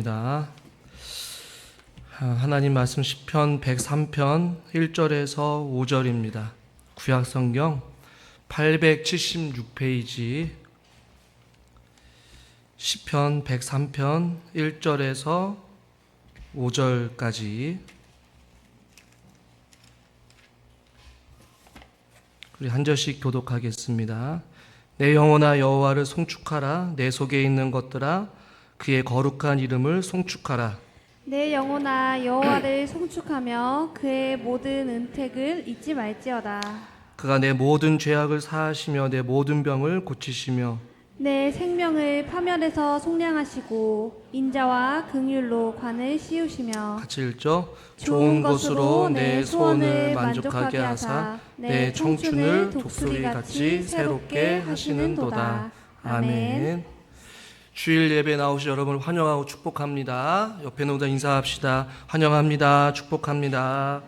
기도합니다. 하나님 말씀 시편 103편 1절에서 5절입니다. 구약성경 876페이지 시편 103편 1절에서 5절까지 우리 한 절씩 교독하겠습니다. 내 영혼아 여호와를 송축하라. 내 속에 있는 것들아 그의 거룩한 이름을 송축하라. 내 영혼아 여호와를 송축하며 그의 모든 은택을 잊지 말지어다. 그가 내 모든 죄악을 사하시며 내 모든 병을 고치시며 내 생명을 파멸에서 속량하시고 인자와 긍휼로 관을 씌우시며 같이 읽죠. 좋은 것으로 내 소원을 만족하게 하사 내 청춘을 독수리같이 새롭게 하시는도다. 아멘. 주일 예배 나오신 여러분을 환영하고 축복합니다. 옆에 있는 분들 인사합시다. 환영합니다. 축복합니다.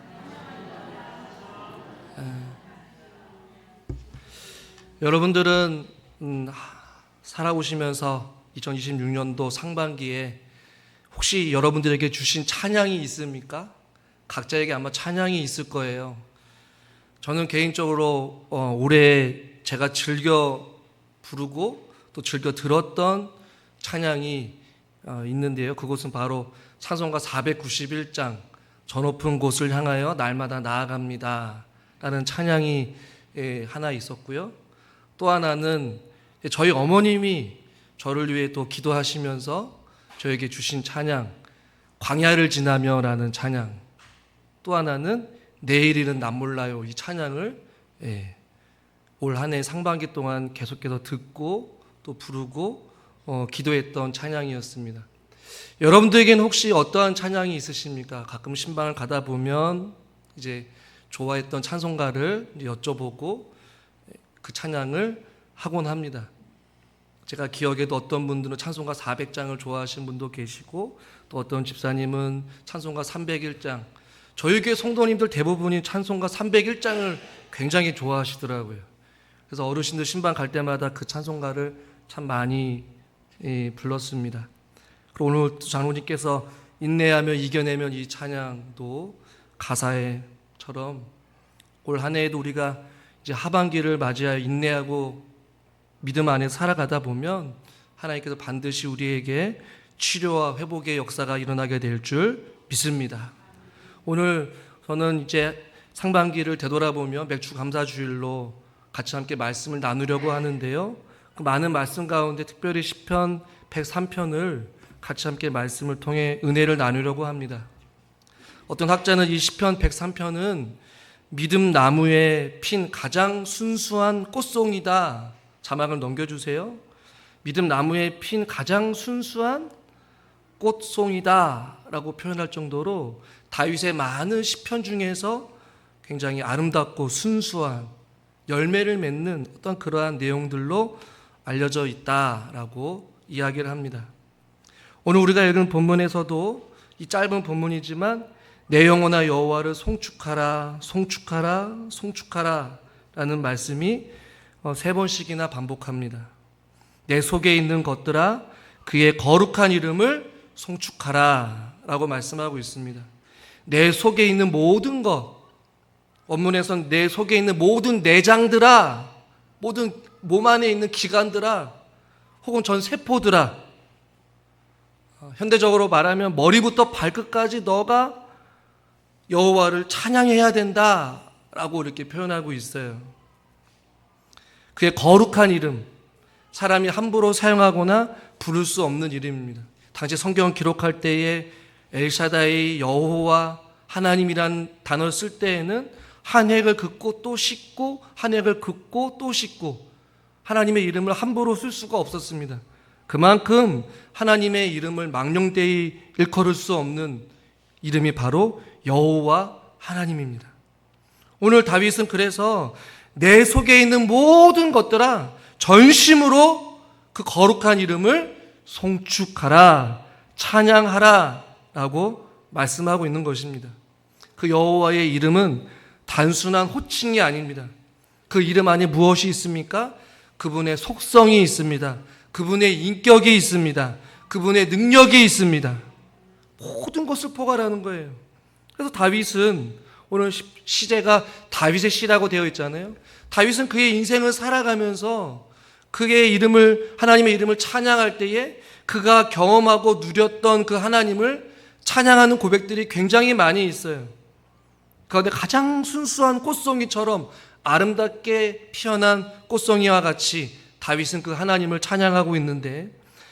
여러분들은 살아오시면서 2026년도 상반기에 혹시 여러분들에게 주신 찬양이 있습니까? 각자에게 아마 찬양이 있을 거예요. 저는 개인적으로 올해 제가 즐겨 부르고 또 즐겨 들었던 찬양이 있는데요. 그것은 바로 찬송가 491장 저 높은 곳을 향하여 날마다 나아갑니다 라는 찬양이 하나 있었고요. 또 하나는 저희 어머님이 저를 위해 또 기도하시면서 저에게 주신 찬양 광야를 지나며 라는 찬양, 또 하나는 내일일은 남 몰라요 이 찬양을 올 한 해 상반기 동안 계속해서 듣고 또 부르고 기도했던 찬양이었습니다. 여러분들에게는 혹시 어떠한 찬양이 있으십니까? 가끔 신방을 가다 보면 이제 좋아했던 찬송가를 여쭤보고 그 찬양을 하곤 합니다. 제가 기억에도 어떤 분들은 찬송가 400장을 좋아하시는 분도 계시고 또 어떤 집사님은 찬송가 301장, 저희 교회 성도님들 대부분이 찬송가 301장을 굉장히 좋아하시더라고요. 그래서 어르신들 신방 갈 때마다 그 찬송가를 참 많이 불렀습니다. 그리고 오늘 장로님께서 인내하며 이겨내면 이 찬양도 가사에처럼 올 한 해에도 우리가 이제 하반기를 맞이하여 인내하고 믿음 안에 살아가다 보면 하나님께서 반드시 우리에게 치료와 회복의 역사가 일어나게 될 줄 믿습니다. 오늘 저는 이제 상반기를 되돌아보며 맥주 감사주일로 같이 함께 말씀을 나누려고 하는데요. 그 많은 말씀 가운데 특별히 시편 103편을 같이 함께 말씀을 통해 은혜를 나누려고 합니다. 어떤 학자는 이 시편 103편은 믿음 나무에 핀 가장 순수한 꽃송이다. 자막을 넘겨주세요. 믿음 나무에 핀 가장 순수한 꽃송이다 라고 표현할 정도로 다윗의 많은 시편 중에서 굉장히 아름답고 순수한 열매를 맺는 어떤 그러한 내용들로 알려져 있다라고 이야기를 합니다. 오늘 우리가 읽은 본문에서도 이 짧은 본문이지만 내 영혼아 여호와를 송축하라 송축하라 송축하라 라는 말씀이 3번씩이나 반복합니다. 내 속에 있는 것들아 그의 거룩한 이름을 송축하라 라고 말씀하고 있습니다. 내 속에 있는 모든 것, 원문에서는 내 속에 있는 모든 내장들아, 모든 몸 안에 있는 기관들아, 혹은 전 세포들아, 현대적으로 말하면 머리부터 발끝까지 너가 여호와를 찬양해야 된다라고 이렇게 표현하고 있어요. 그의 거룩한 이름, 사람이 함부로 사용하거나 부를 수 없는 이름입니다. 당시 성경 기록할 때에 엘샤다이, 여호와, 하나님이란 단어를 쓸 때에는 한 획을 긋고 또 씻고 한 획을 긋고 또 씻고 하나님의 이름을 함부로 쓸 수가 없었습니다. 그만큼 하나님의 이름을 망령되이 일컬을 수 없는 이름이 바로 여호와 하나님입니다. 오늘 다윗은 그래서 내 속에 있는 모든 것들아 전심으로 그 거룩한 이름을 송축하라, 찬양하라 라고 말씀하고 있는 것입니다. 그 여호와의 이름은 단순한 호칭이 아닙니다. 그 이름 안에 무엇이 있습니까? 그분의 속성이 있습니다. 그분의 인격이 있습니다. 그분의 능력이 있습니다. 모든 것을 포괄하는 거예요. 그래서 다윗은 오늘 시제가 다윗의 시라고 되어 있잖아요. 다윗은 그의 인생을 살아가면서 하나님의 이름을 찬양할 때에 그가 경험하고 누렸던 그 하나님을 찬양하는 고백들이 굉장히 많이 있어요. 그런데 가장 순수한 꽃송이처럼 아름답게 피어난 꽃송이와 같이 다윗은 그 하나님을 찬양하고 있는데,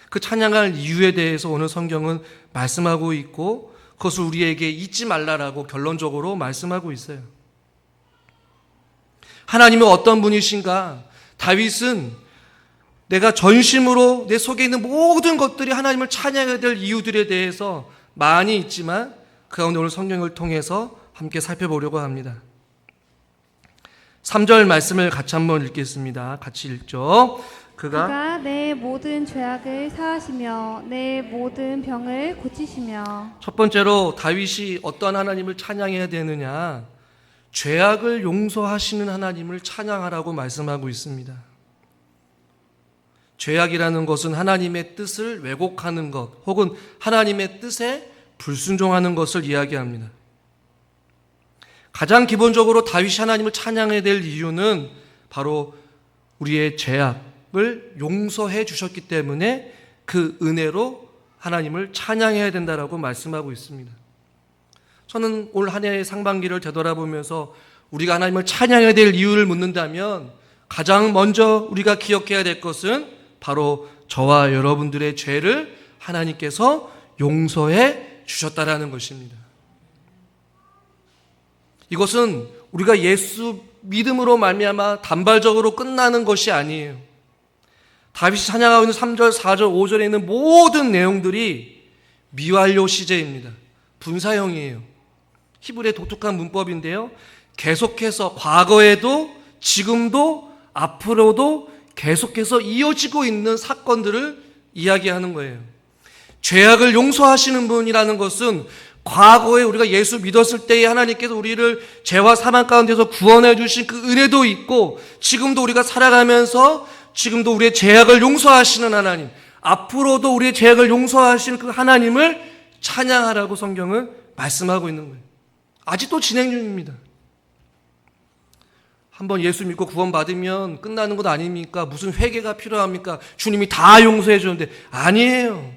그 찬양할 이유에 대해서 오늘 성경은 말씀하고 있고 그것을 우리에게 잊지 말라라고 결론적으로 말씀하고 있어요. 하나님은 어떤 분이신가? 다윗은 내가 전심으로 내 속에 있는 모든 것들이 하나님을 찬양해야 될 이유들에 대해서 많이 있지만 그 가운데 오늘 성경을 통해서 함께 살펴보려고 합니다. 3절 말씀을 같이 한번 읽겠습니다. 같이 읽죠. 그가 내 모든 죄악을 사하시며 내 모든 병을 고치시며. 첫 번째로 다윗이 어떤 하나님을 찬양해야 되느냐? 죄악을 용서하시는 하나님을 찬양하라고 말씀하고 있습니다. 죄악이라는 것은 하나님의 뜻을 왜곡하는 것, 혹은 하나님의 뜻에 불순종하는 것을 이야기합니다. 가장 기본적으로 다윗이 하나님을 찬양해야 될 이유는 바로 우리의 죄악을 용서해 주셨기 때문에 그 은혜로 하나님을 찬양해야 된다라고 말씀하고 있습니다. 저는 올 한 해의 상반기를 되돌아보면서 우리가 하나님을 찬양해야 될 이유를 묻는다면 가장 먼저 우리가 기억해야 될 것은 바로 저와 여러분들의 죄를 하나님께서 용서해 주셨다라는 것입니다. 이것은 우리가 예수 믿음으로 말미암아 단발적으로 끝나는 것이 아니에요. 다윗이 찬양하고 있는 3절, 4절, 5절에 있는 모든 내용들이 미완료 시제입니다. 분사형이에요. 히브리의 독특한 문법인데요. 계속해서 과거에도 지금도 앞으로도 계속해서 이어지고 있는 사건들을 이야기하는 거예요. 죄악을 용서하시는 분이라는 것은 과거에 우리가 예수 믿었을 때에 하나님께서 우리를 죄와 사망 가운데서 구원해 주신 그 은혜도 있고, 지금도 우리가 살아가면서 지금도 우리의 죄악을 용서하시는 하나님, 앞으로도 우리의 죄악을 용서하시는 그 하나님을 찬양하라고 성경은 말씀하고 있는 거예요. 아직도 진행 중입니다. 한번 예수 믿고 구원받으면 끝나는 것 아닙니까? 무슨 회개가 필요합니까? 주님이 다 용서해 주는데 아니에요.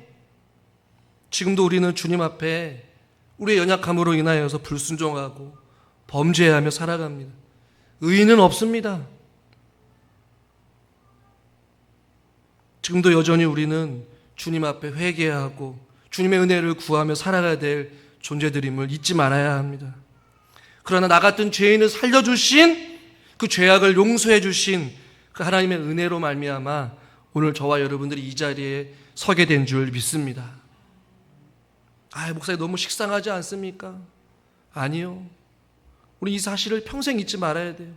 지금도 우리는 주님 앞에 우리의 연약함으로 인하여서 불순종하고 범죄하며 살아갑니다. 의인은 없습니다. 지금도 여전히 우리는 주님 앞에 회개하고 주님의 은혜를 구하며 살아가야 될 존재들임을 잊지 말아야 합니다. 그러나 나 같은 죄인을 살려주신, 그 죄악을 용서해 주신 그 하나님의 은혜로 말미암아 오늘 저와 여러분들이 이 자리에 서게 된 줄 믿습니다. 목사님 너무 식상하지 않습니까? 아니요. 우리 이 사실을 평생 잊지 말아야 돼요.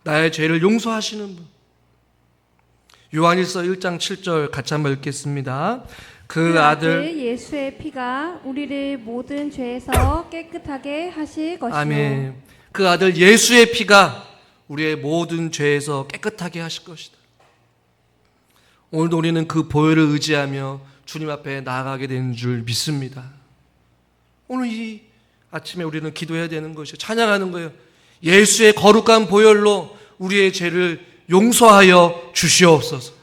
나의 죄를 용서하시는 분. 요한일서 1장 7절 같이 한번 읽겠습니다. 그 아들 예수의 피가 우리를 모든 죄에서 깨끗하게 하실 것이요. 아멘. 그 아들 예수의 피가 우리의 모든 죄에서 깨끗하게 하실 것이다. 오늘도 우리는 그 보혈을 의지하며 주님 앞에 나아가게 되는 줄 믿습니다. 오늘 이 아침에 우리는 기도해야 되는 것이요, 찬양하는 거예요. 예수의 거룩한 보혈로 우리의 죄를 용서하여 주시옵소서.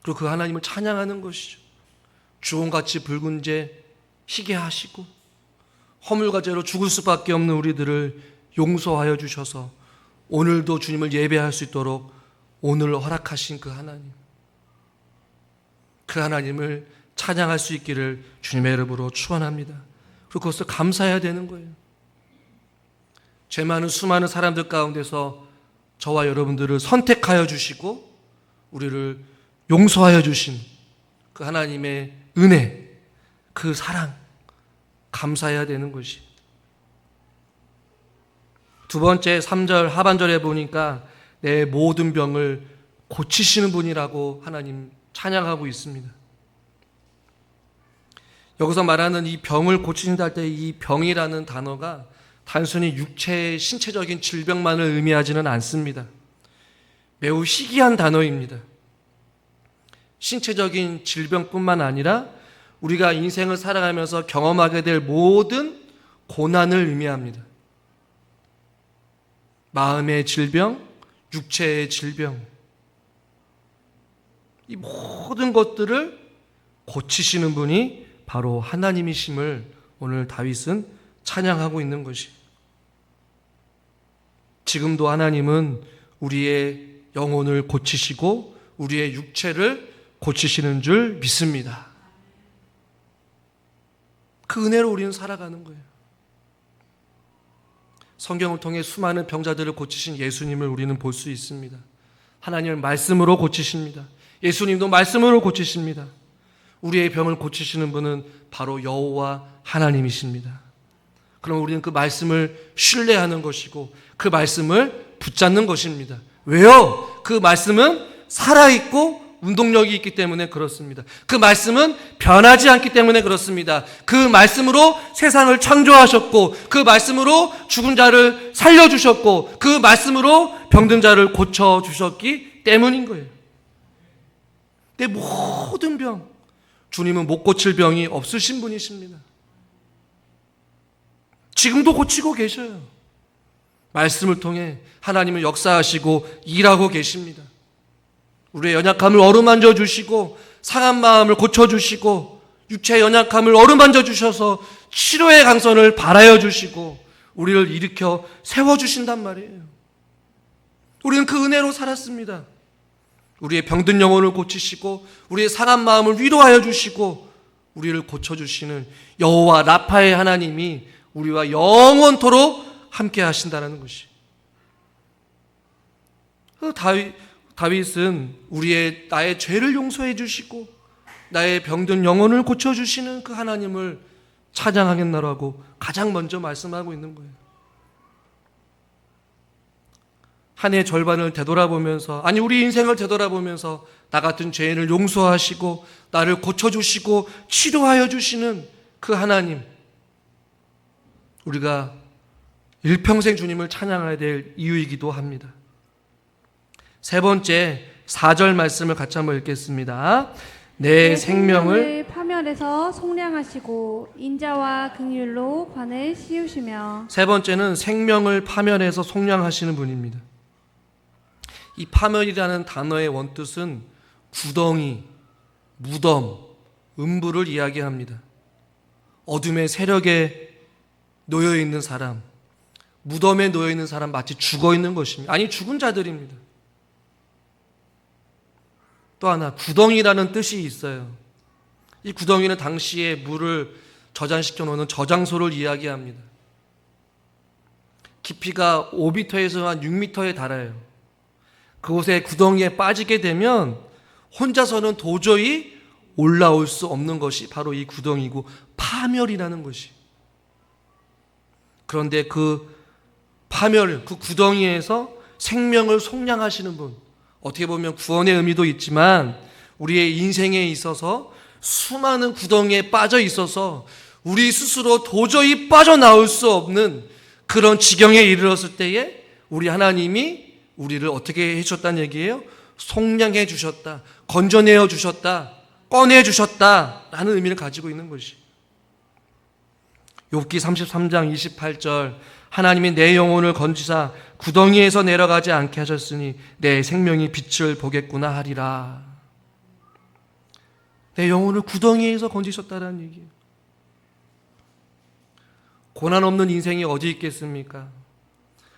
그리고 그 하나님을 찬양하는 것이죠. 주홍같이 붉은 죄 희게 하시고 허물과 죄로 죽을 수밖에 없는 우리들을 용서하여 주셔서 오늘도 주님을 예배할 수 있도록 오늘 허락하신 그 하나님, 그 하나님을 찬양할 수 있기를 주님의 이름으로 축원합니다. 그리고 그것을 감사해야 되는 거예요. 죄 많은 수많은 사람들 가운데서 저와 여러분들을 선택하여 주시고 우리를 용서하여 주신 그 하나님의 은혜, 그 사랑 감사해야 되는 것이. 두 번째 3절 하반절에 보니까 내 모든 병을 고치시는 분이라고 하나님 찬양하고 있습니다. 여기서 말하는 이 병을 고치신다 할 때 이 병이라는 단어가 단순히 육체의 신체적인 질병만을 의미하지는 않습니다. 매우 희귀한 단어입니다. 신체적인 질병뿐만 아니라 우리가 인생을 살아가면서 경험하게 될 모든 고난을 의미합니다. 마음의 질병, 육체의 질병, 이 모든 것들을 고치시는 분이 바로 하나님이심을 오늘 다윗은 찬양하고 있는 것이. 지금도 하나님은 우리의 영혼을 고치시고 우리의 육체를 고치시는 줄 믿습니다. 그 은혜로 우리는 살아가는 거예요. 성경을 통해 수많은 병자들을 고치신 예수님을 우리는 볼 수 있습니다. 하나님은 말씀으로 고치십니다. 예수님도 말씀으로 고치십니다. 우리의 병을 고치시는 분은 바로 여호와 하나님이십니다. 그럼 우리는 그 말씀을 신뢰하는 것이고 그 말씀을 붙잡는 것입니다. 왜요? 그 말씀은 살아있고 운동력이 있기 때문에 그렇습니다. 그 말씀은 변하지 않기 때문에 그렇습니다. 그 말씀으로 세상을 창조하셨고 그 말씀으로 죽은 자를 살려주셨고 그 말씀으로 병든 자를 고쳐주셨기 때문인 거예요. 내 모든 병, 주님은 못 고칠 병이 없으신 분이십니다. 지금도 고치고 계셔요. 말씀을 통해 하나님은 역사하시고 일하고 계십니다. 우리의 연약함을 어루만져 주시고 상한 마음을 고쳐주시고 육체의 연약함을 어루만져 주셔서 치료의 강선을 발하여 주시고 우리를 일으켜 세워주신단 말이에요. 우리는 그 은혜로 살았습니다. 우리의 병든 영혼을 고치시고 우리의 상한 마음을 위로하여 주시고 우리를 고쳐주시는 여호와 라파의 하나님이 우리와 영원토록 함께 하신다는 것이. 다윗은 나의 죄를 용서해 주시고 나의 병든 영혼을 고쳐주시는 그 하나님을 찬양하겠나라고 가장 먼저 말씀하고 있는 거예요. 한 해 절반을 되돌아보면서, 아니 우리 인생을 되돌아보면서 나 같은 죄인을 용서하시고 나를 고쳐주시고 치료하여 주시는 그 하나님, 우리가 일평생 주님을 찬양해야 될 이유이기도 합니다. 세 번째 4절 말씀을 같이 한번 읽겠습니다. 내 생명을 파멸해서 속량하시고 인자와 긍휼로 관을 씌우시며. 세 번째는 생명을 파멸해서 속량하시는 분입니다. 이 파멸이라는 단어의 원뜻은 구덩이, 무덤, 음부를 이야기합니다. 어둠의 세력에 놓여 있는 사람, 무덤에 놓여 있는 사람, 마치 죽어 있는 것입니다. 아니 죽은 자들입니다. 또 하나 구덩이라는 뜻이 있어요. 이 구덩이는 당시에 물을 저장시켜 놓는 저장소를 이야기합니다. 깊이가 5m에서 한 6m에 달아요. 그곳에 구덩이에 빠지게 되면 혼자서는 도저히 올라올 수 없는 것이 바로 이 구덩이고 파멸이라는 것이. 그런데 그 파멸, 그 구덩이에서 생명을 속량하시는 분, 어떻게 보면 구원의 의미도 있지만 우리의 인생에 있어서 수많은 구덩이에 빠져 있어서 우리 스스로 도저히 빠져나올 수 없는 그런 지경에 이르렀을 때에 우리 하나님이 우리를 어떻게 해주셨다는 얘기예요? 속량해 주셨다, 건져내어 주셨다, 꺼내 주셨다라는 의미를 가지고 있는 것이. 욥기 33장 28절, 하나님이 내 영혼을 건지사 구덩이에서 내려가지 않게 하셨으니 내 생명이 빛을 보겠구나 하리라. 내 영혼을 구덩이에서 건지셨다라는 얘기예요. 고난 없는 인생이 어디 있겠습니까?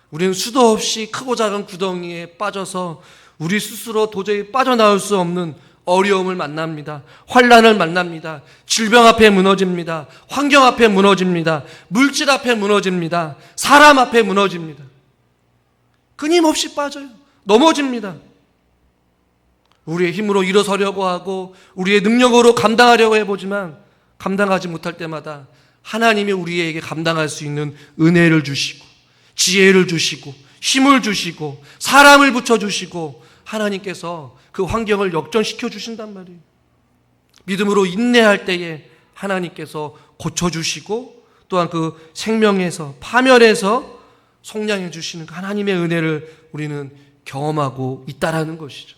우리는 수도 없이 크고 작은 구덩이에 빠져서 우리 스스로 도저히 빠져나올 수 없는 어려움을 만납니다. 환난을 만납니다. 질병 앞에 무너집니다. 환경 앞에 무너집니다. 물질 앞에 무너집니다. 사람 앞에 무너집니다. 끊임없이 빠져요. 넘어집니다. 우리의 힘으로 일어서려고 하고 우리의 능력으로 감당하려고 해보지만 감당하지 못할 때마다 하나님이 우리에게 감당할 수 있는 은혜를 주시고 지혜를 주시고 힘을 주시고 사람을 붙여주시고 하나님께서 그 환경을 역전시켜 주신단 말이에요. 믿음으로 인내할 때에 하나님께서 고쳐주시고 또한 그 생명에서 파멸에서 속량해 주시는 그 하나님의 은혜를 우리는 경험하고 있다라는 것이죠.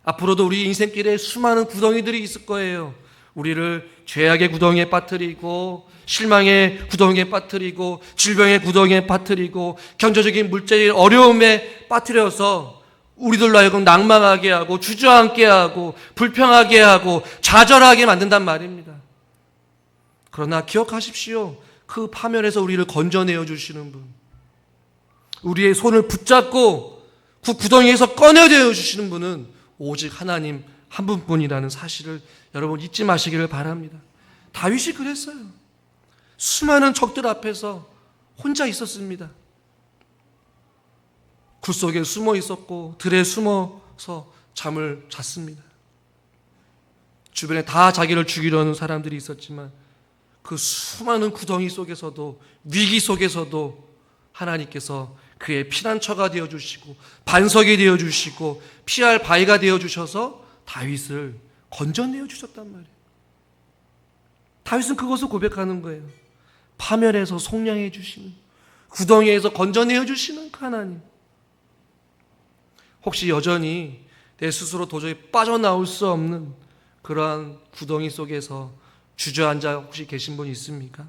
앞으로도 우리 인생길에 수많은 구덩이들이 있을 거예요. 우리를 죄악의 구덩이에 빠뜨리고 실망의 구덩이에 빠뜨리고 질병의 구덩이에 빠뜨리고 경제적인 물질의 어려움에 빠뜨려서 우리들로 하여금 낭망하게 하고 주저앉게 하고 불평하게 하고 좌절하게 만든단 말입니다. 그러나 기억하십시오. 그 파멸에서 우리를 건져내어 주시는 분, 우리의 손을 붙잡고 그 구덩이에서 꺼내어 주시는 분은 오직 하나님 한 분뿐이라는 사실을 여러분 잊지 마시기를 바랍니다. 다윗이 그랬어요. 수많은 적들 앞에서 혼자 있었습니다. 굴 속에 숨어 있었고 들에 숨어서 잠을 잤습니다. 주변에 다 자기를 죽이려는 사람들이 있었지만 그 수많은 구덩이 속에서도 위기 속에서도 하나님께서 그의 피난처가 되어주시고 반석이 되어주시고 피할 바위가 되어주셔서 다윗을 건져내어 주셨단 말이에요. 다윗은 그것을 고백하는 거예요. 파멸에서 속량해 주시는, 구덩이에서 건져내어 주시는 그 하나님. 혹시 여전히 내 스스로 도저히 빠져나올 수 없는 그러한 구덩이 속에서 주저앉아 혹시 계신 분 있습니까?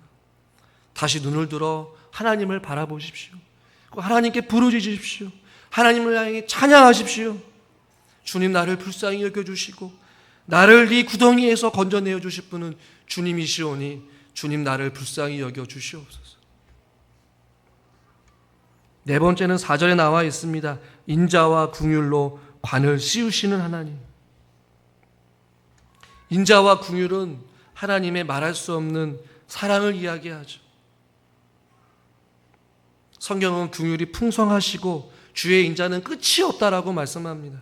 다시 눈을 들어 하나님을 바라보십시오. 하나님께 부르짖으십시오. 하나님을 향해 찬양하십시오. 주님, 나를 불쌍히 여겨주시고 나를 이 구덩이에서 건져내어 주실 분은 주님이시오니 주님, 나를 불쌍히 여겨주시옵소서. 네 번째는 4절에 나와 있습니다. 인자와 긍휼로 관을 씌우시는 하나님. 인자와 긍휼은 하나님의 말할 수 없는 사랑을 이야기하죠. 성경은 긍휼이 풍성하시고 주의 인자는 끝이 없다라고 말씀합니다.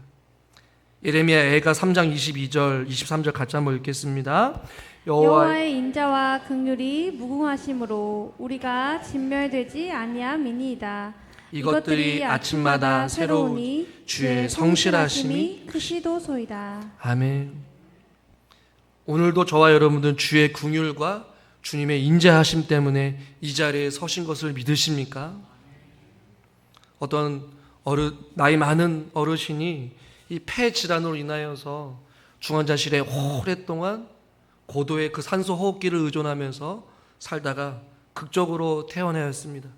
예레미야 애가 3장 22절 23절 같이 한번 읽겠습니다. 여호와의 인자와 긍휼이 무궁하심으로 우리가 진멸되지 아니함이니이다. 이것들이 아침마다 새로우니 주의 성실하심이 크시도소이다. 아멘. 오늘도 저와 여러분들은 주의 긍휼과 주님의 인자하심 때문에 이 자리에 서신 것을 믿으십니까? 어떤 나이 많은 어르신이 이 폐 질환으로 인하여서 중환자실에 오랫동안 고도의 그 산소 호흡기를 의존하면서 살다가 극적으로 퇴원하였습니다.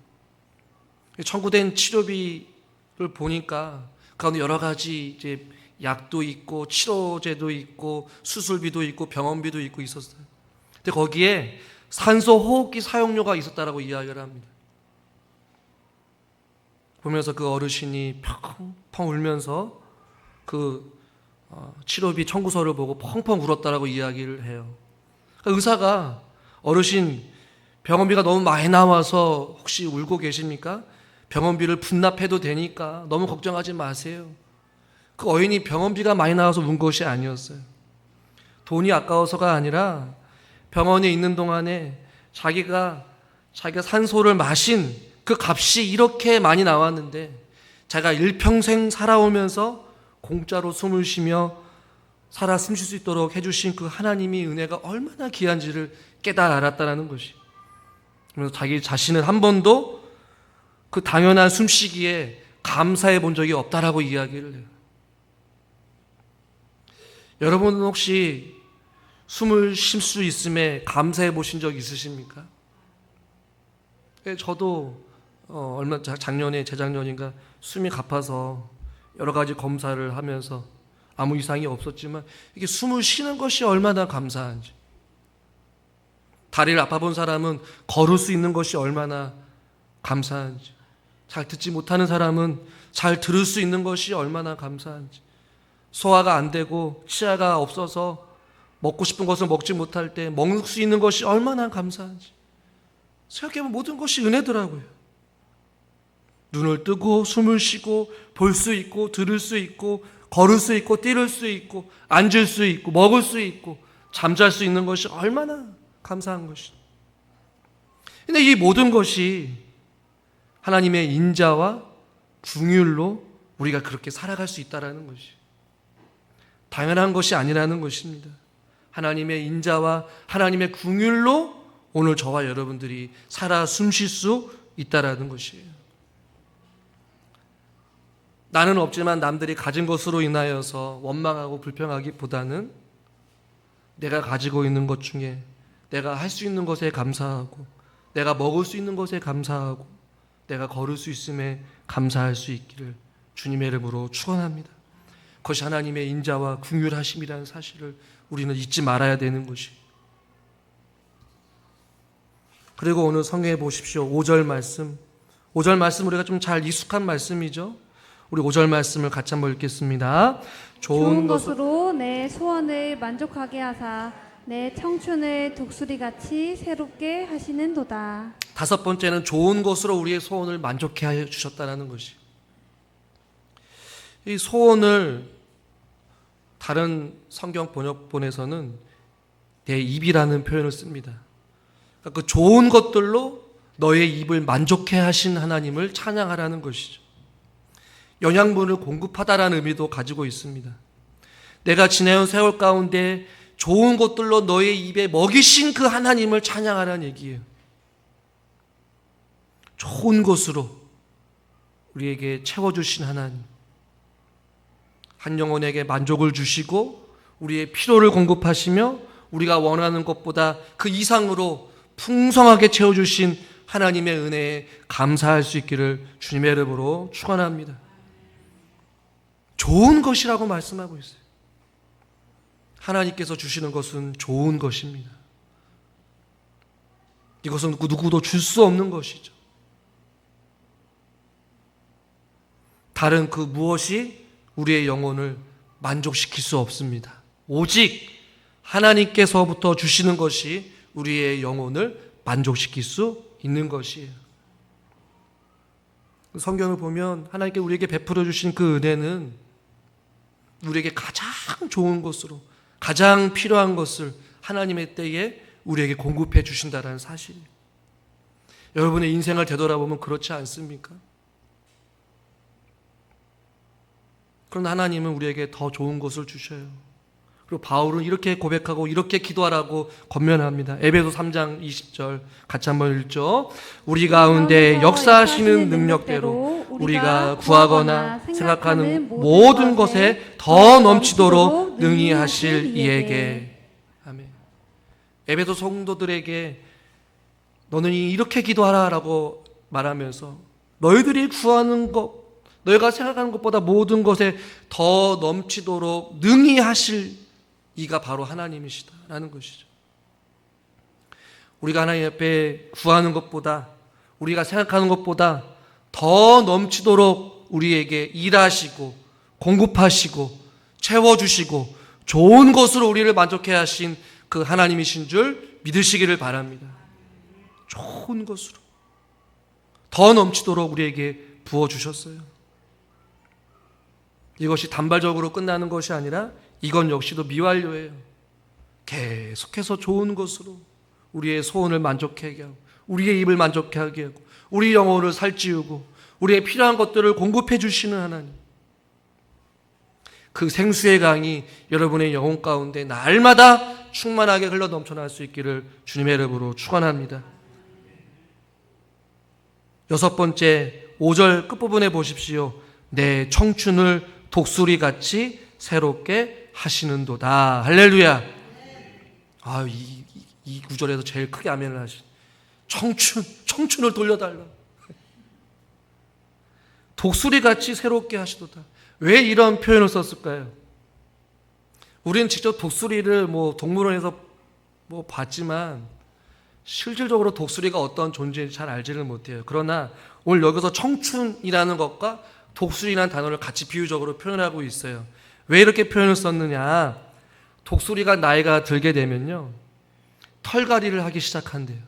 청구된 치료비를 보니까 가운데 여러 가지 이제 약도 있고 치료제도 있고 수술비도 있고 병원비도 있고 있었어요. 근데 거기에 산소 호흡기 사용료가 있었다라고 이야기를 합니다. 보면서 그 어르신이 펑펑 울면서 그 치료비 청구서를 보고 펑펑 울었다라고 이야기를 해요. 그러니까 의사가 어르신 병원비가 너무 많이 나와서 혹시 울고 계십니까? 병원비를 분납해도 되니까 너무 걱정하지 마세요. 그 어인이 병원비가 많이 나와서 운 것이 아니었어요. 돈이 아까워서가 아니라 병원에 있는 동안에 자기가 산소를 마신 그 값이 이렇게 많이 나왔는데 자기가 일평생 살아오면서 공짜로 숨을 쉬며 살아 숨 쉴 수 있도록 해주신 그 하나님의 은혜가 얼마나 귀한지를 깨달아 알았다는 것이. 그래서 자기 자신은 한 번도 그 당연한 숨쉬기에 감사해 본 적이 없다라고 이야기를 해요. 여러분은 혹시 숨을 쉴 수 있음에 감사해 보신 적 있으십니까? 저도 얼마 작년에 재작년인가 숨이 가빠서 여러 가지 검사를 하면서 아무 이상이 없었지만 이게 숨을 쉬는 것이 얼마나 감사한지, 다리를 아파 본 사람은 걸을 수 있는 것이 얼마나 감사한지, 잘 듣지 못하는 사람은 잘 들을 수 있는 것이 얼마나 감사한지, 소화가 안 되고 치아가 없어서 먹고 싶은 것을 먹지 못할 때 먹을 수 있는 것이 얼마나 감사한지 생각해보면 모든 것이 은혜더라고요. 눈을 뜨고 숨을 쉬고 볼 수 있고 들을 수 있고 걸을 수 있고 뛰를 수 있고 앉을 수 있고 먹을 수 있고 잠잘 수 있는 것이 얼마나 감사한 것이. 근데 이 모든 것이 하나님의 인자와 긍휼로 우리가 그렇게 살아갈 수 있다라는 것이 당연한 것이 아니라는 것입니다. 하나님의 인자와 하나님의 긍휼로 오늘 저와 여러분들이 살아 숨쉴 수 있다라는 것이에요. 나는 없지만 남들이 가진 것으로 인하여서 원망하고 불평하기보다는 내가 가지고 있는 것 중에 내가 할 수 있는 것에 감사하고, 내가 먹을 수 있는 것에 감사하고, 내가 걸을 수 있음에 감사할 수 있기를 주님의 이름으로 축원합니다. 그것이 하나님의 인자와 긍휼하심이라는 사실을 우리는 잊지 말아야 되는 것이. 그리고 오늘 성경에 보십시오. 5절 말씀. 5절 말씀 우리가 좀 잘 익숙한 말씀이죠. 우리 5절 말씀을 같이 한번 읽겠습니다. 좋은 것으로 내 소원을 만족하게 하사 내 청춘을 독수리같이 새롭게 하시는도다. 다섯 번째는 좋은 것으로 우리의 소원을 만족해 하여 주셨다는 것이. 이 소원을 다른 성경 번역본에서는 내 입이라는 표현을 씁니다. 그러니까 그 좋은 것들로 너의 입을 만족해 하신 하나님을 찬양하라는 것이죠. 영양분을 공급하다라는 의미도 가지고 있습니다. 내가 지내온 세월 가운데 좋은 것들로 너의 입에 먹이신 그 하나님을 찬양하라는 얘기예요. 좋은 것으로 우리에게 채워주신 하나님, 한 영혼에게 만족을 주시고 우리의 필요를 공급하시며 우리가 원하는 것보다 그 이상으로 풍성하게 채워주신 하나님의 은혜에 감사할 수 있기를 주님의 이름으로 축원합니다. 좋은 것이라고 말씀하고 있어요. 하나님께서 주시는 것은 좋은 것입니다. 이것은 누구도 줄 수 없는 것이죠. 다른 그 무엇이 우리의 영혼을 만족시킬 수 없습니다. 오직 하나님께서부터 주시는 것이 우리의 영혼을 만족시킬 수 있는 것이에요. 성경을 보면 하나님께 우리에게 베풀어 주신 그 은혜는 우리에게 가장 좋은 것으로, 가장 필요한 것을 하나님의 때에 우리에게 공급해 주신다는 사실이에요. 여러분의 인생을 되돌아보면 그렇지 않습니까? 그러나 하나님은 우리에게 더 좋은 것을 주셔요. 그리고 바울은 이렇게 고백하고 이렇게 기도하라고 권면합니다. 에베소 3장 20절 같이 한번 읽죠. 우리 가운데 역사하시는 능력대로 우리가 구하거나 생각하는 모든 것에 더 넘치도록 능히 하실 이에게. 아멘. 에베소 성도들에게 너는 이렇게 기도하라라고 말하면서 너희들이 구하는 것, 너희가 생각하는 것보다 모든 것에 더 넘치도록 능히 하실 이가 바로 하나님이시다라는 것이죠. 우리가 하나님 앞에 구하는 것보다, 우리가 생각하는 것보다 더 넘치도록 우리에게 일하시고 공급하시고 채워주시고 좋은 것으로 우리를 만족해 하신 그 하나님이신 줄 믿으시기를 바랍니다. 좋은 것으로 더 넘치도록 우리에게 부어주셨어요. 이것이 단발적으로 끝나는 것이 아니라 이건 역시도 미완료예요. 계속해서 좋은 것으로 우리의 소원을 만족하게 하고 우리의 입을 만족하게 하고 우리 영혼을 살찌우고 우리의 필요한 것들을 공급해 주시는 하나님, 그 생수의 강이 여러분의 영혼 가운데 날마다 충만하게 흘러 넘쳐날 수 있기를 주님의 이름으로 축원합니다. 여섯 번째 5절 끝부분에 보십시오. 내 청춘을 독수리같이 새롭게 하시는도다. 할렐루야. 이 구절에서 제일 크게 아멘을 하신 청춘을 돌려달라. 독수리같이 새롭게 하시도다. 왜 이런 표현을 썼을까요? 우리는 직접 독수리를 동물원에서 봤지만 실질적으로 독수리가 어떤 존재인지 잘 알지를 못해요. 그러나 오늘 여기서 청춘이라는 것과 독수리라는 단어를 같이 비유적으로 표현하고 있어요. 왜 이렇게 표현을 썼느냐? 독수리가 나이가 들게 되면요, 털갈이를 하기 시작한대요.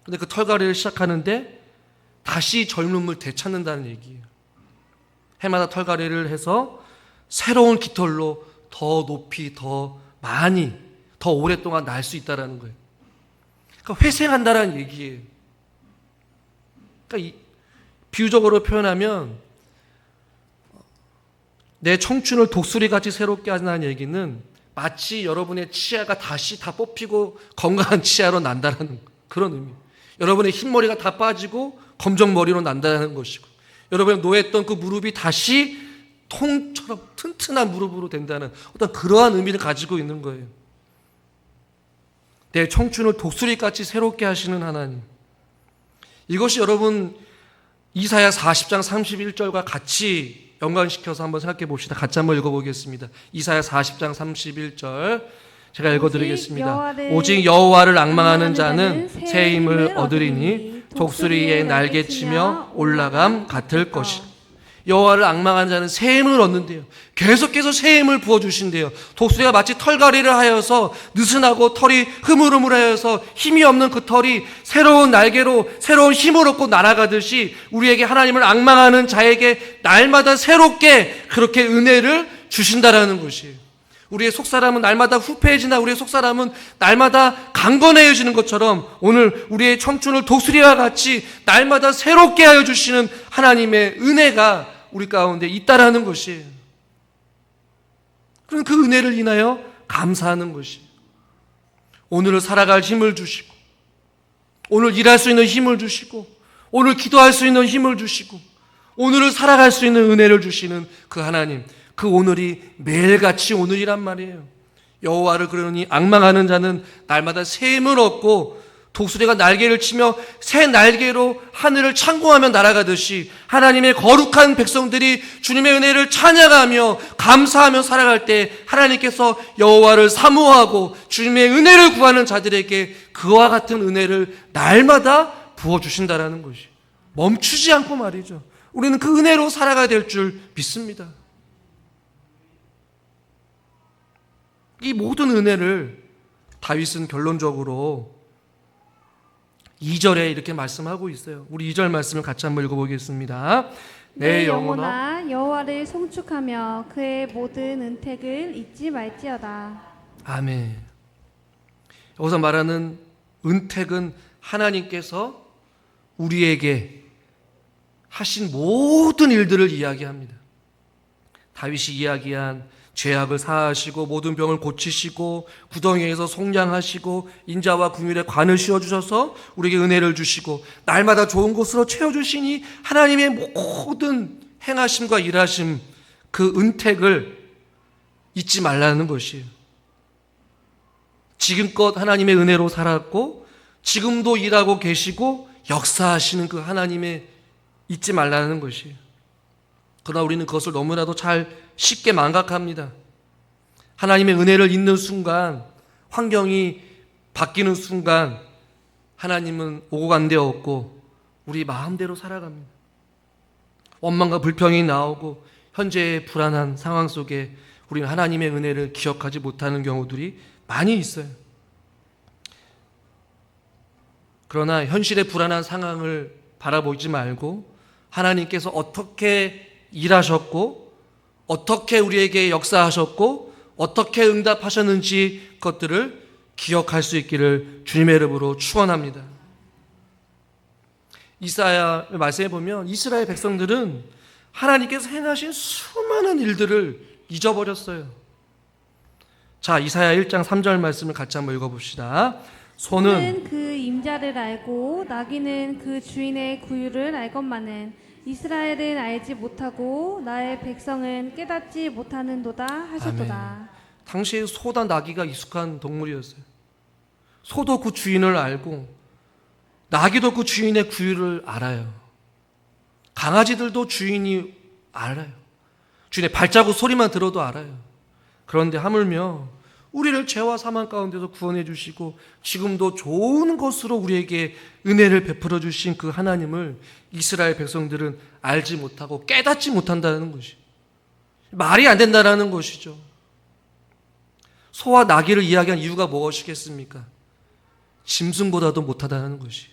근데 그 털갈이를 시작하는데 다시 젊음을 되찾는다는 얘기예요. 해마다 털갈이를 해서 새로운 깃털로 더 높이, 더 많이, 더 오랫동안 날 수 있다는 거예요. 그러니까 회생한다는 얘기예요. 그러니까 비유적으로 표현하면 내 청춘을 독수리같이 새롭게 하는 얘기는 마치 여러분의 치아가 다시 다 뽑히고 건강한 치아로 난다는 그런 의미. 여러분의 흰머리가 다 빠지고 검정머리로 난다는 것이고, 여러분의 노했던 그 무릎이 다시 통처럼 튼튼한 무릎으로 된다는 어떤 그러한 의미를 가지고 있는 거예요. 내 청춘을 독수리같이 새롭게 하시는 하나님. 이것이 여러분 이사야 40장 31절과 같이 연관시켜서 한번 생각해 봅시다. 같이 한번 읽어보겠습니다. 이사야 40장 31절 제가 읽어드리겠습니다. 오직 여호와를 앙망하는 자는 새 힘을 얻으리니 독수리의 날개치며 올라감 같을 것이. 여호와를 앙망하는 자는 새 힘을 얻는데요. 계속해서 새 힘을 부어주신대요. 독수리가 마치 털갈이를 하여서 느슨하고 털이 흐물흐물하여서 힘이 없는 그 털이 새로운 날개로 새로운 힘을 얻고 날아가듯이 우리에게 하나님을 앙망하는 자에게 날마다 새롭게 그렇게 은혜를 주신다라는 것이에요. 우리의 속사람은 날마다 후패해지나 우리의 속사람은 날마다 강건해지는 것처럼 오늘 우리의 청춘을 독수리와 같이 날마다 새롭게 하여 주시는 하나님의 은혜가 우리 가운데 있다라는 것이에요. 그럼 그 은혜를 인하여 감사하는 것이에요. 오늘을 살아갈 힘을 주시고 오늘 일할 수 있는 힘을 주시고 오늘 기도할 수 있는 힘을 주시고 오늘을 살아갈 수 있는 은혜를 주시는 그 하나님, 그 오늘이 매일같이 오늘이란 말이에요. 여호와를 그러니 앙망하는 자는 날마다 새 힘을 얻고 독수리가 날개를 치며 새 날개로 하늘을 창공하며 날아가듯이 하나님의 거룩한 백성들이 주님의 은혜를 찬양하며 감사하며 살아갈 때 하나님께서 여호와를 사모하고 주님의 은혜를 구하는 자들에게 그와 같은 은혜를 날마다 부어주신다라는 것이 멈추지 않고 말이죠. 우리는 그 은혜로 살아가야 될 줄 믿습니다. 이 모든 은혜를 다윗은 결론적으로 2절에 이렇게 말씀하고 있어요. 우리 2절 말씀을 같이 한번 읽어보겠습니다. 내 영혼아 여호와를 송축하며 그의 모든 은택을 잊지 말지어다. 아멘. 여기서 말하는 은택은 하나님께서 우리에게 하신 모든 일들을 이야기합니다. 다윗이 이야기한 죄악을 사하시고 모든 병을 고치시고 구덩이에서 속량하시고 인자와 긍휼의 관을 씌워주셔서 우리에게 은혜를 주시고 날마다 좋은 곳으로 채워주시니 하나님의 모든 행하심과 일하심 그 은택을 잊지 말라는 것이에요. 지금껏 하나님의 은혜로 살았고 지금도 일하고 계시고 역사하시는 그 하나님의 잊지 말라는 것이에요. 그러나 우리는 그것을 너무나도 잘 쉽게 망각합니다. 하나님의 은혜를 잊는 순간, 환경이 바뀌는 순간 하나님은 오고 간 데 없고 우리 마음대로 살아갑니다. 원망과 불평이 나오고 현재의 불안한 상황 속에 우리는 하나님의 은혜를 기억하지 못하는 경우들이 많이 있어요. 그러나 현실의 불안한 상황을 바라보지 말고 하나님께서 어떻게 일하셨고 어떻게 우리에게 역사하셨고 어떻게 응답하셨는지 것들을 기억할 수 있기를 주님의 이름으로 축원합니다. 이사야 말씀에 보면 이스라엘 백성들은 하나님께서 행하신 수많은 일들을 잊어버렸어요. 자, 이사야 1장 3절 말씀을 같이 한번 읽어봅시다. 소는 그 임자를 알고 나귀는 그 주인의 구유를 알건만은 이스라엘은 알지 못하고 나의 백성은 깨닫지 못하는도다 하셨도다. 아멘. 당시에 소다 나귀가 익숙한 동물이었어요. 소도 그 주인을 알고 나귀도 그 주인의 구유를 알아요. 강아지들도 주인이 알아요. 주인의 발자국 소리만 들어도 알아요. 그런데 하물며 우리를 죄와 사망 가운데서 구원해 주시고 지금도 좋은 것으로 우리에게 은혜를 베풀어 주신 그 하나님을 이스라엘 백성들은 알지 못하고 깨닫지 못한다는 것이 말이 안 된다는 것이죠. 소와 나귀를 이야기한 이유가 무엇이겠습니까? 짐승보다도 못하다는 것이,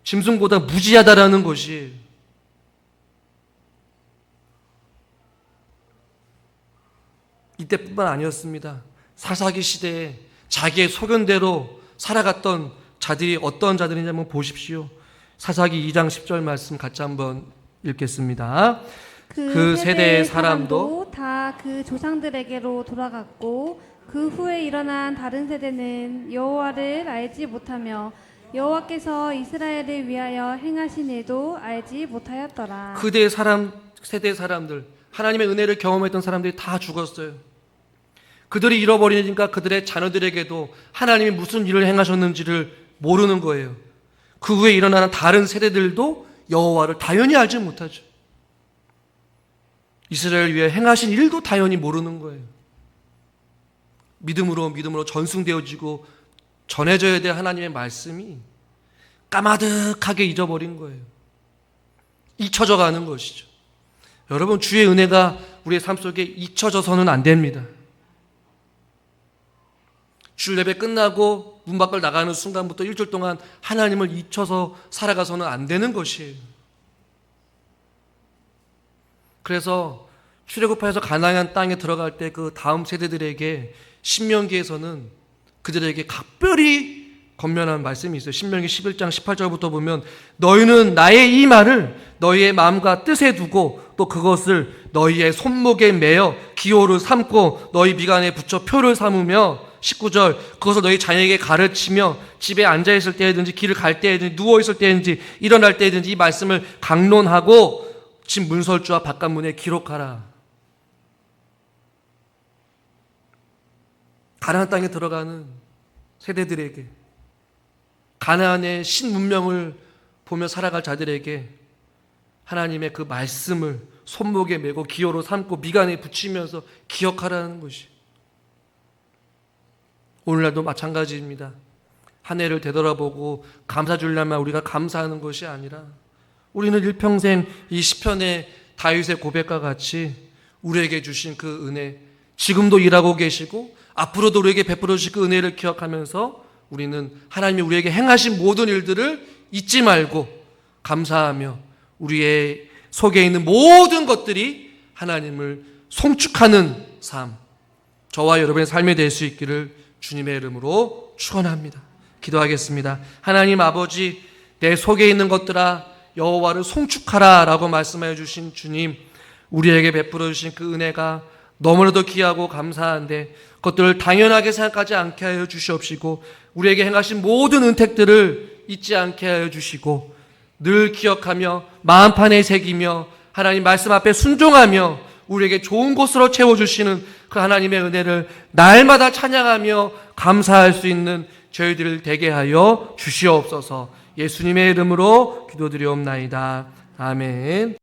짐승보다 무지하다라는 것이. 이때뿐만 아니었습니다. 사사기 시대에 자기의 소견대로 살아갔던 자들이 어떤 자들인지 한번 보십시오. 사사기 2장 10절 말씀 같이 한번 읽겠습니다. 그 세대의 사람도 다 그 조상들에게로 돌아갔고 그 후에 일어난 다른 세대는 여호와를 알지 못하며 여호와께서 이스라엘을 위하여 행하신 일도 알지 못하였더라. 세대의 사람들, 하나님의 은혜를 경험했던 사람들이 다 죽었어요. 그들이 잃어버리니까 그들의 자녀들에게도 하나님이 무슨 일을 행하셨는지를 모르는 거예요. 그 후에 일어나는 다른 세대들도 여호와를 당연히 알지 못하죠. 이스라엘을 위해 행하신 일도 당연히 모르는 거예요. 믿음으로 전승되어지고 전해져야 될 하나님의 말씀이 까마득하게 잊어버린 거예요. 잊혀져 가는 것이죠. 여러분, 주의 은혜가 우리의 삶 속에 잊혀져서는 안 됩니다. 주일 예배 끝나고 문 밖을 나가는 순간부터 일주일 동안 하나님을 잊혀서 살아가서는 안 되는 것이에요. 그래서 출애굽하여서 가나안 땅에 들어갈 때 그 다음 세대들에게 신명기에서는 그들에게 각별히 권면한 말씀이 있어요. 신명기 11장 18절부터 보면 너희는 나의 이 말을 너희의 마음과 뜻에 두고 또 그것을 너희의 손목에 매어 기호를 삼고 너희 미간에 붙여 표를 삼으며 19절 그것을 너희 자녀에게 가르치며 집에 앉아있을 때든지 길을 갈 때든지 누워있을 때든지 일어날 때든지 이 말씀을 강론하고 집 문설주와 바깥문에 기록하라. 가나안 땅에 들어가는 세대들에게 가나안의 신문명을 보며 살아갈 자들에게 하나님의 그 말씀을 손목에 메고 기호로 삼고 미간에 붙이면서 기억하라는 것이 오늘날도 마찬가지입니다. 한 해를 되돌아보고 감사 주려면 우리가 감사하는 것이 아니라 우리는 일평생 이 시편의 다윗의 고백과 같이 우리에게 주신 그 은혜, 지금도 일하고 계시고 앞으로도 우리에게 베풀어 주실 그 은혜를 기억하면서 우리는 하나님이 우리에게 행하신 모든 일들을 잊지 말고 감사하며 우리의 속에 있는 모든 것들이 하나님을 송축하는 삶, 저와 여러분의 삶이 될 수 있기를 주님의 이름으로 축원합니다. 기도하겠습니다. 하나님 아버지, 내 속에 있는 것들아 여호와를 송축하라 라고 말씀해 주신 주님, 우리에게 베풀어 주신 그 은혜가 너무나도 귀하고 감사한데 그것들을 당연하게 생각하지 않게 하여 주시옵시고 우리에게 행하신 모든 은택들을 잊지 않게 하여 주시고 늘 기억하며 마음판에 새기며 하나님 말씀 앞에 순종하며 우리에게 좋은 곳으로 채워주시는 그 하나님의 은혜를 날마다 찬양하며 감사할 수 있는 저희들을 되게 하여 주시옵소서. 예수님의 이름으로 기도드리옵나이다. 아멘.